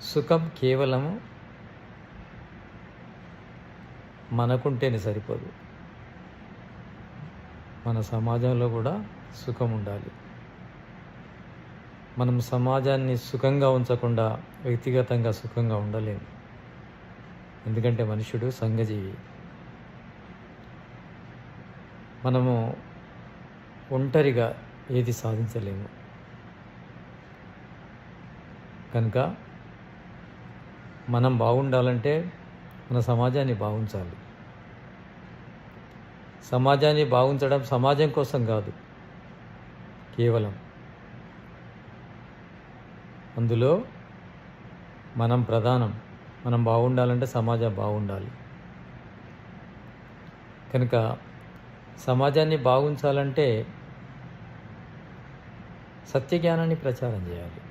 సుఖం కేవలం మనకుంటేనే సరిపోదు. మన సమాజంలో కూడా సుఖం ఉండాలి. మనం సమాజాన్ని సుఖంగా ఉంచకుండా వ్యక్తిగతంగా సుఖంగా ఉండలేము. ఎందుకంటే మనుషుడు సంఘజీవి. మనము ఒంటరిగా ఏది సాధించలేము. కనుక మనం బాగుండాలంటే మన సమాజాన్ని బాగుంచాలి. సమాజాన్ని బాగుంచడం సమాజం కోసం కాదు, కేవలం అందులో మనం ప్రధానం. మనం బాగుండాలంటే సమాజం బాగుండాలి. కనుక సమాజాన్ని బాగుంచాలంటే సత్యజ్ఞానాన్ని ప్రచారం చేయాలి.